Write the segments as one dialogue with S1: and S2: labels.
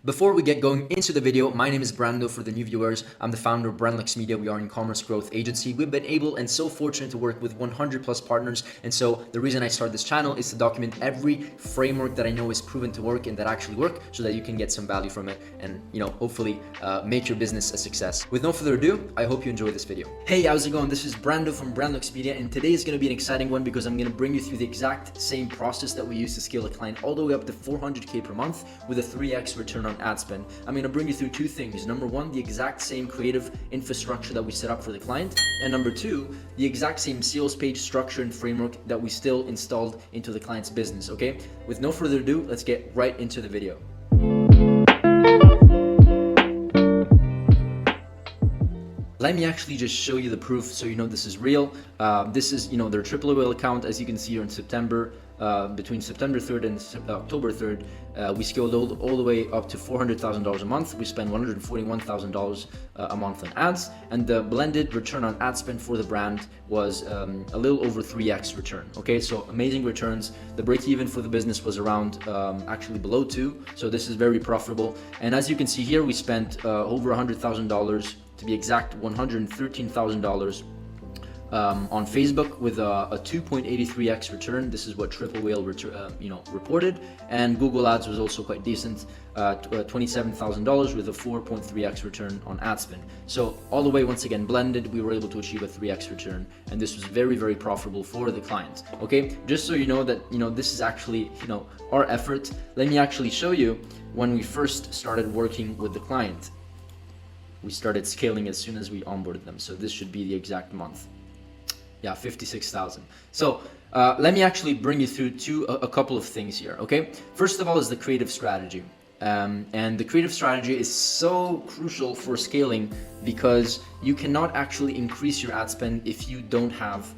S1: Before we get going into the video, my name is Brando. For the new viewers, I'm the founder of Brandlux Media. We are an e-commerce growth agency. We've been able and so fortunate to work with 100 plus partners. And so the reason I started this channel is to document every framework that I know is proven to work and that actually work, so that you can get some value from it and, hopefully make your business a success. With no further ado, I hope you enjoy this video. Hey, how's it going? This is Brando from Brandlux Media, and today is going to be an exciting one because I'm going to bring you through the exact same process that we use to scale a client all the way up to 400K per month with a 3x return on ad spend. I'm going to bring you through two things. Number one, the exact same creative infrastructure that we set up for the client. And number two, the exact same sales page structure and framework that we still installed into the client's business, okay? With no further ado, let's get right into the video. Let me actually just show you the proof so you know this is real. This is, their triple whale account. As you can see here in September, between September 3rd and October 3rd, we scaled all the way up to $400,000 a month. We spend $141,000 a month on ads, and the blended return on ad spend for the brand was a little over 3x return. Okay, so amazing returns. The break even for the business was around actually below 2, so this is very profitable. And as you can see here, we spent over $100,000, to be exact, $113,000 on Facebook with a 2.83x return. This is what Triple Whale reported, and Google Ads was also quite decent, $27,000 with a 4.3x return on ad spend. So all the way, once again, blended, we were able to achieve a 3x return, and this was very, very profitable for the client. Okay, just so you know that this is actually our effort. Let me actually show you when we first started working with the client. We started scaling as soon as we onboarded them. So this should be the exact month. Yeah, 56,000. So let me actually bring you through a couple of things here, okay? First of all is the creative strategy. And the creative strategy is so crucial for scaling because you cannot actually increase your ad spend if you don't have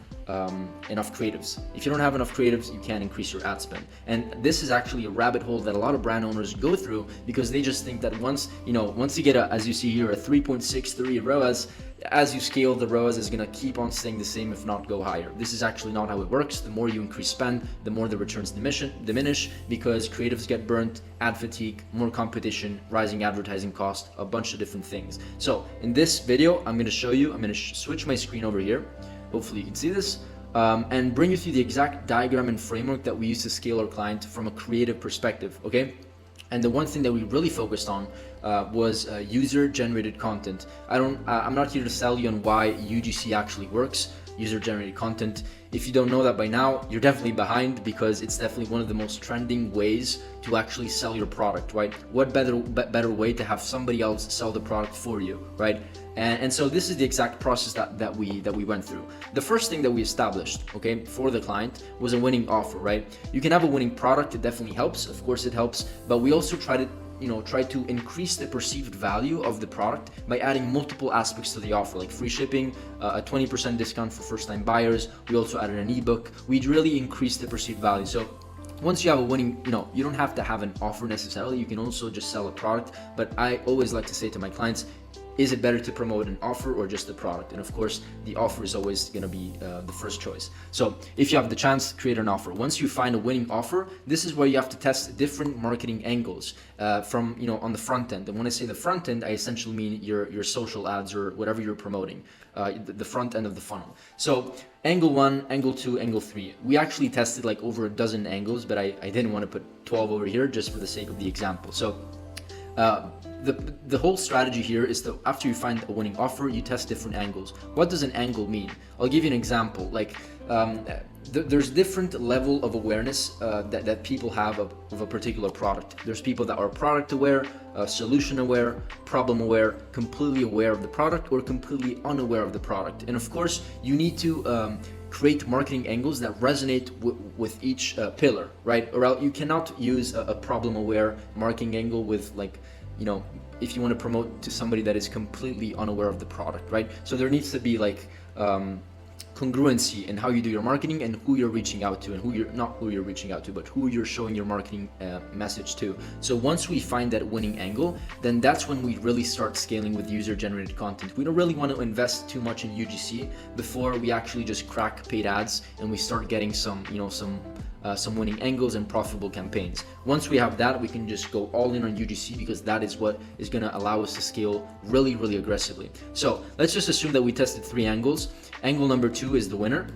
S1: enough creatives. If you don't have enough creatives, you can't increase your ad spend. And this is actually a rabbit hole that a lot of brand owners go through because they just think that once you get as you see here, a 3.63 ROAS, as you scale, the ROAS is going to keep on staying the same, if not go higher. This is actually not how it works. The more you increase spend, the more the returns diminish because creatives get burnt, ad fatigue, more competition, rising advertising cost, a bunch of different things. So in this video, I'm going to show you, I'm going to switch my screen over here. Hopefully you can see this, and bring you through the exact diagram and framework that we use to scale our client from a creative perspective, okay? And the one thing that we really focused on was user-generated content. I'm not here to sell you on why UGC actually works, user-generated content. If you don't know that by now, you're definitely behind because it's definitely one of the most trending ways to actually sell your product, right? What better way to have somebody else sell the product for you, right? And so this is the exact process that we went through. The first thing that we established, okay, for the client was a winning offer, right? You can have a winning product, it definitely helps, of course it helps, but we also try to increase the perceived value of the product by adding multiple aspects to the offer, like free shipping, a 20% discount for first-time buyers. We also added an ebook. We'd really increase the perceived value. So once you have a winning, you don't have to have an offer necessarily. You can also just sell a product. But I always like to say to my clients, is it better to promote an offer or just the product? And of course, the offer is always going to be the first choice. So if you have the chance, create an offer. Once you find a winning offer, this is where you have to test different marketing angles from, on the front end. And when I say the front end, I essentially mean your social ads or whatever you're promoting, the front end of the funnel. So angle 1, angle 2, angle 3. We actually tested like over a dozen angles, but I didn't want to put 12 over here just for the sake of the example. So the whole strategy here is that after you find a winning offer, you test different angles. What does an angle mean? I'll give you an example. Like there's different level of awareness that people have of a particular product. There's people that are product aware, solution aware, problem aware, completely aware of the product, or completely unaware of the product. And of course, you need to create marketing angles that resonate with each pillar, right? Or else you cannot use a problem aware marketing angle with if you want to promote to somebody that is completely unaware of the product, right? So there needs to be like congruency in how you do your marketing and who you're reaching out to, and who you're reaching out to, but who you're showing your marketing message to. So once we find that winning angle, then that's when we really start scaling with user-generated content. We don't really want to invest too much in UGC before we actually just crack paid ads and we start getting some some winning angles and profitable campaigns. Once we have that, we can just go all in on UGC, because that is what is going to allow us to scale really, really aggressively. So let's just assume that we tested 3 angles. Angle number 2 is the winner.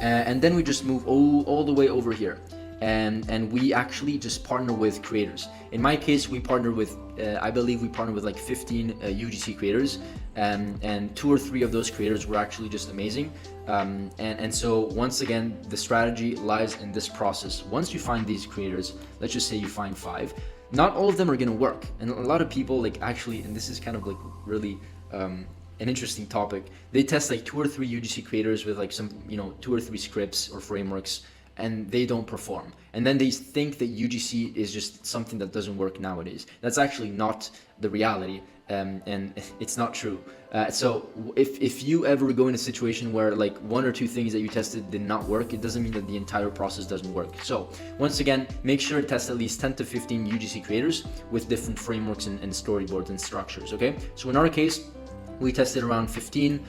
S1: And then we just move all the way over here. And we actually just partner with creators. In my case, we partner with, I believe we partnered with like 15 UGC creators, and 2 or 3 of those creators were actually just amazing. And so once again, the strategy lies in this process. Once you find these creators, let's just say you find 5, not all of them are gonna work. And a lot of people like actually, and this is kind of like really, an interesting topic, they test like 2 or 3 UGC creators with like some, 2 or 3 scripts or frameworks, and they don't perform. And then they think that UGC is just something that doesn't work nowadays. That's actually not the reality, and it's not true. So if you ever go in a situation where like 1 or 2 things that you tested did not work, it doesn't mean that the entire process doesn't work. So once again, make sure to test at least 10 to 15 UGC creators with different frameworks and storyboards and structures, okay? So in our case, we tested around 15,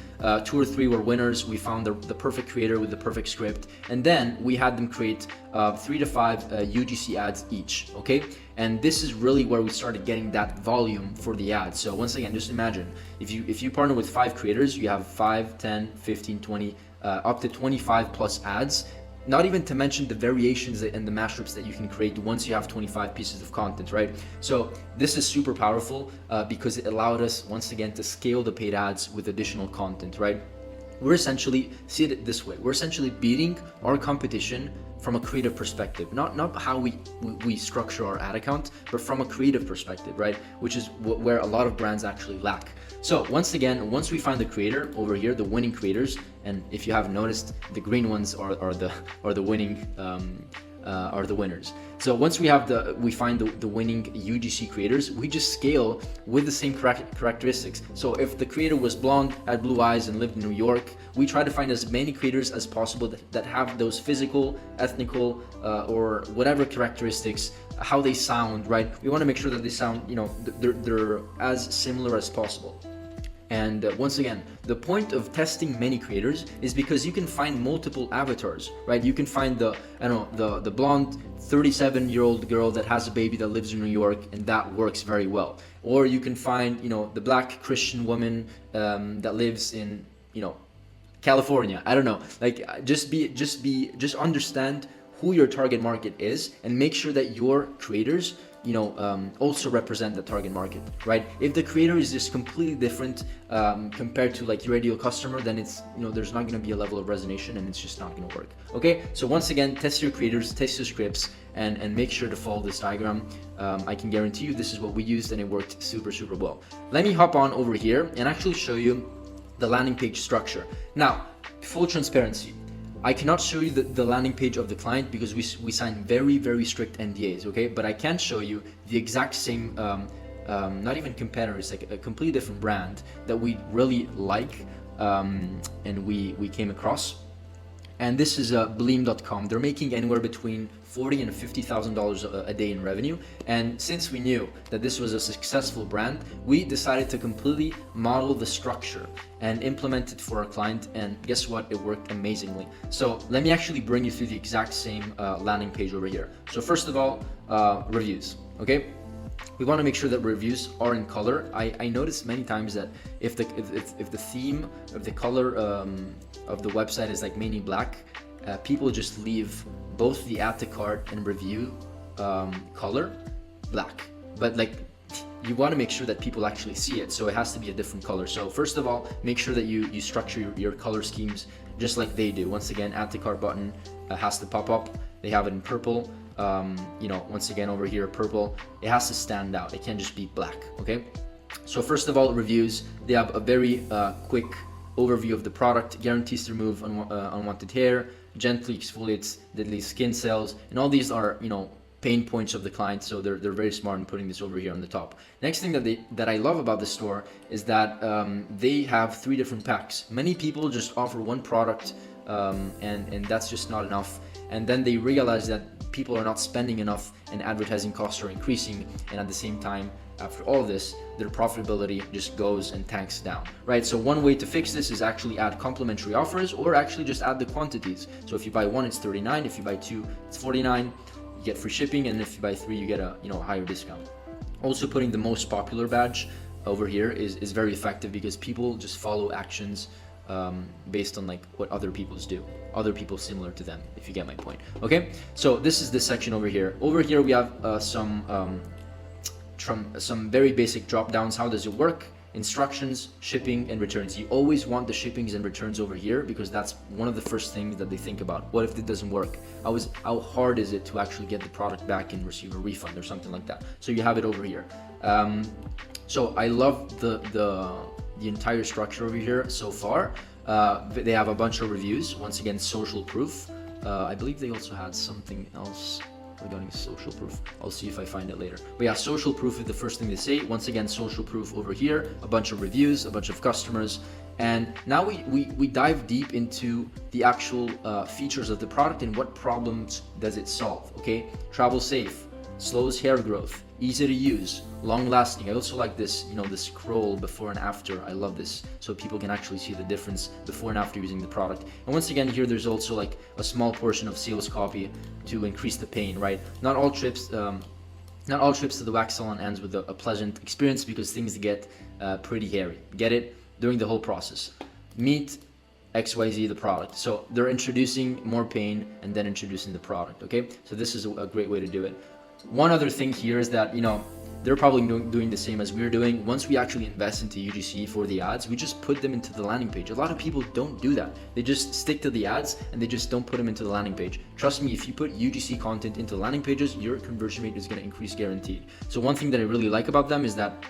S1: 2 or 3 were winners. We found the perfect creator with the perfect script, and then we had them create 3 to 5 UGC ads each, okay? And this is really where we started getting that volume for the ads. So once again, just imagine, if you partner with 5 creators, you have 5, 10, 15, 20, up to 25 plus ads. Not even to mention the variations and the mashups that you can create once you have 25 pieces of content, right? So this is super powerful because it allowed us, once again, to scale the paid ads with additional content, right? We're essentially, see it this way, we're essentially beating our competition from a creative perspective, not how we structure our ad account, but from a creative perspective, right? Which is where a lot of brands actually lack. So once again, once we find the creator over here, the winning creators, and if you haven't noticed, the green ones are the winning are the winners. So once we find the winning UGC creators, we just scale with the same characteristics. So if the creator was blonde, had blue eyes, and lived in New York, we try to find as many creators as possible that have those physical, ethnical, or whatever characteristics, how they sound, right? We want to make sure that they sound, they're as similar as possible. And once again, the point of testing many creators is because you can find multiple avatars, right? You can find the blonde 37-year-old girl that has a baby that lives in New York, and that works very well. Or you can find, the black Christian woman that lives in, California. I don't know. Like, just understand who your target market is, and make sure that your creators also represent the target market, right? If the creator is just completely different compared to like your ideal customer, then it's, there's not going to be a level of resonance, and it's just not going to work. Okay, so once again, test your creators, test your scripts, and make sure to follow this diagram. I can guarantee you this is what we used, and it worked super, super well. Let me hop on over here and actually show you the landing page structure. Now, full transparency, I cannot show you the landing page of the client because we signed very, very strict NDAs, okay? But I can show you the exact same, not even competitors, like a completely different brand that we really like, and we came across. And this is Bleem.com. They're making anywhere between $40,000 and $50,000 a day in revenue. And since we knew that this was a successful brand, we decided to completely model the structure and implement it for our client. And guess what? It worked amazingly. So let me actually bring you through the exact same landing page over here. So first of all, reviews, okay? We want to make sure that reviews are in color. I noticed many times that if the theme of the color of the website is like mainly black, people just leave both the add to cart and review color black. But like, you want to make sure that people actually see it, so it has to be a different color. So first of all, make sure that you structure your color schemes just like they do. Once again, add to cart button has to pop up. They have it in purple. Once again over here, purple, it has to stand out. It can't just be black, okay? So first of all, reviews, they have a very quick overview of the product, guarantees to remove unwanted hair, gently exfoliates deadly skin cells, and all these are, pain points of the client, so they're very smart in putting this over here on the top. Next thing that I love about the store is that they have 3 different packs. Many people just offer one product, and that's just not enough. And then they realize that people are not spending enough and advertising costs are increasing, and at the same time after all this, their profitability just goes and tanks down, right? So one way to fix this is actually add complimentary offers, or actually just add the quantities. So if you buy one, it's 39. If you buy two, it's 49. You get free shipping, and if you buy three, you get a higher discount. Also, putting the most popular badge over here is very effective, because people just follow actions based on like what other people similar to them, if you get my point. Okay, so this is this section over here. Over here we have some very basic drop downs. How does it work? Instructions, shipping, and returns. You always want the shippings and returns over here, because that's one of the first things that they think about. What if it doesn't work? How hard is it to actually get the product back and receive a refund or something like that? So you have it over here. So I love the entire structure over here so far. They have a bunch of reviews. Once again, social proof. I believe they also had something else regarding social proof. I'll see if I find it later. But yeah, social proof is the first thing they say. Once again, social proof over here, a bunch of reviews, a bunch of customers. And now we dive deep into the actual features of the product and what problems does it solve. Okay, travel safe, slows hair growth, easy to use, long lasting. I also like this, the scroll before and after. I love this, so people can actually see the difference before and after using the product. And once again, here there's also like a small portion of sales copy to increase the pain, right? Not all trips to the wax salon ends with a pleasant experience, because things get pretty hairy. Get it? During the whole process. Meet XYZ the product. So they're introducing more pain and then introducing the product. Okay, so this is a great way to do it. One other thing here is that they're probably doing the same as we're doing. Once we actually invest into UGC for the ads, we just put them into the landing page. A lot of people don't do that. They just stick to the ads and they just don't put them into the landing page. Trust me, if you put UGC content into landing pages, your conversion rate is going to increase guaranteed. So one thing that I really like about them is that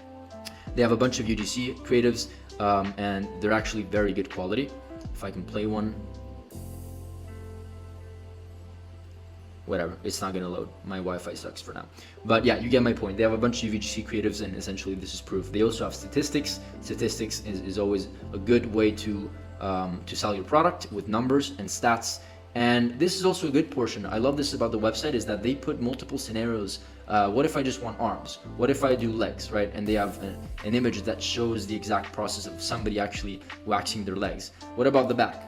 S1: they have a bunch of UGC creatives, and they're actually very good quality. If I can play one. Whatever, it's not gonna load. My Wi-Fi sucks for now. But yeah, you get my point. They have a bunch of UGC creatives, and essentially this is proof. They also have statistics. Statistics is always a good way to sell your product, with numbers and stats. And this is also a good portion. I love this about the website, is that they put multiple scenarios. What if I just want arms? What if I do legs, right? And they have an image that shows the exact process of somebody actually waxing their legs. What about the back?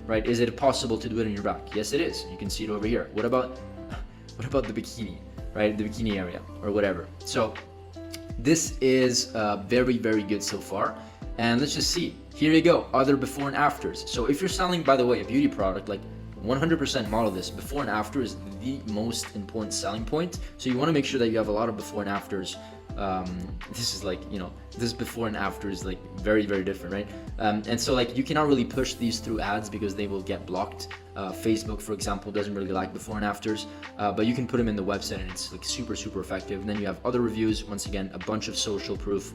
S1: Right? Is it possible to do it in your back? Yes, it is. You can see it over here. What about the bikini, right? The bikini area or whatever. So this is very, very good so far. And let's just see. Here you go. Other before and afters. So if you're selling, by the way, a beauty product, like 100% model this. Before and after is the most important selling point. So you want to make sure that you have a lot of before and afters. This is like, this before and after is like very, very different, right? And so like you cannot really push these through ads because they will get blocked. Facebook, for example, doesn't really like before and afters, but you can put them in the website and it's like super, super effective. And then you have other reviews. Once again, a bunch of social proof.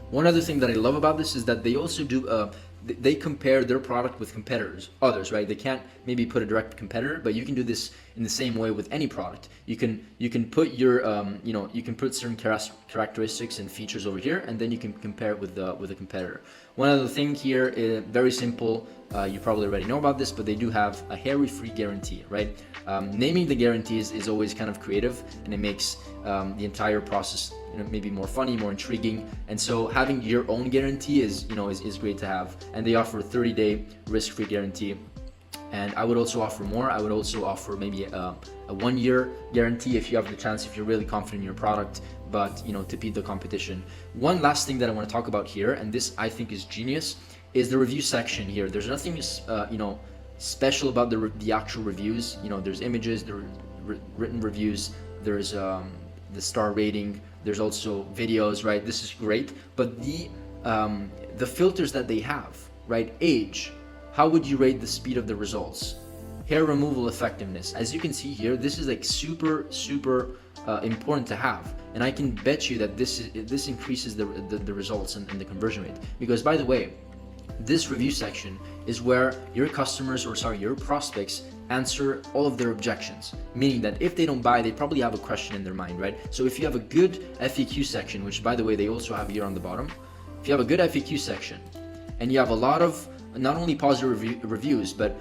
S1: One other thing that I love about this is that they also do, they compare their product with others, right? They can't maybe put a direct competitor, but you can do this in the same way with any product. You can put your, you can put certain characteristics and features over here, and then you can compare it with a competitor. One other thing here is very simple. You probably already know about this, but they do have a hairy-free guarantee, right? Naming the guarantees is always kind of creative, and it makes the entire process maybe more funny, more intriguing. And so having your own guarantee is great to have. And they offer a 30-day risk-free guarantee. And I would also offer more. I would also offer maybe a 1-year guarantee if you have the chance, if you're really confident in your product, but to beat the competition. One last thing that I want to talk about here, and this I think is genius, is the review section here. There's nothing special about the actual reviews. There's images, there are written reviews, there's the star rating, there's also videos, right? This is great, but the filters that they have, right? Age, how would you rate the speed of the results? Hair removal effectiveness. As you can see here, this is like super, super important to have, and I can bet you that this increases the results and the conversion rate. Because by the way, this review section is where your your prospects answer all of their objections, meaning that if they don't buy, they probably have a question in their mind, right? So if you have a good FAQ section, which by the way they also have here on the bottom, if you have a good FAQ section and you have a lot of not only positive reviews, but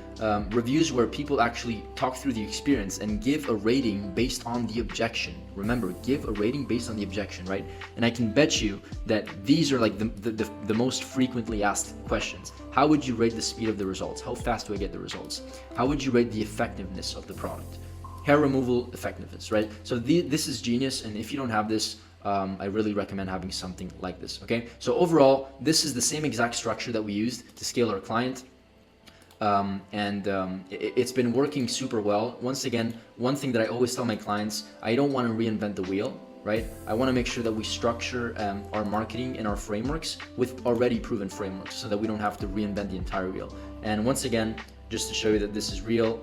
S1: reviews where people actually talk through the experience and give a rating based on the objection. Remember, give a rating based on the objection, right? And I can bet you that these are like the most frequently asked questions. How would you rate the speed of the results? How fast do I get the results? How would you rate the effectiveness of the product? Hair removal effectiveness, right? So this is genius, and if you don't have this, I really recommend having something like this, okay? So overall, this is the same exact structure that we used to scale our client, it's been working super well. Once again, one thing that I always tell my clients, I don't want to reinvent the wheel, right? I want to make sure that we structure our marketing and our frameworks with already proven frameworks so that we don't have to reinvent the entire wheel. And once again, just to show you that this is real,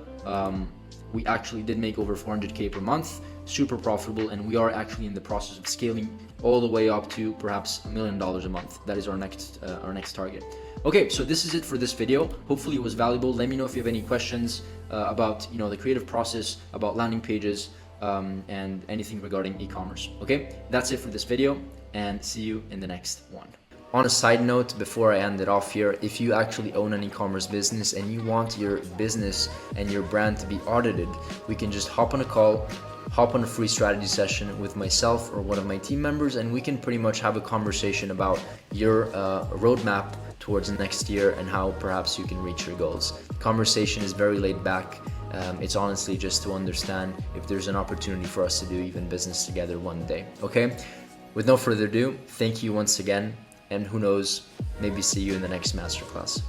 S1: we actually did make over 400K per month, super profitable, and we are actually in the process of scaling all the way up to perhaps $1 million a month. That is our next target. Okay, so this is it for this video. Hopefully it was valuable. Let me know if you have any questions about the creative process, about landing pages, and anything regarding e-commerce. Okay, that's it for this video, and see you in the next one. On a side note, before I end it off here, if you actually own an e-commerce business and you want your business and your brand to be audited, we can just hop on a call, hop on a free strategy session with myself or one of my team members, and we can pretty much have a conversation about your roadmap towards next year and how perhaps you can reach your goals. The conversation is very laid back. It's honestly just to understand if there's an opportunity for us to do even business together one day. Okay, with no further ado, thank you once again. And who knows, maybe see you in the next masterclass.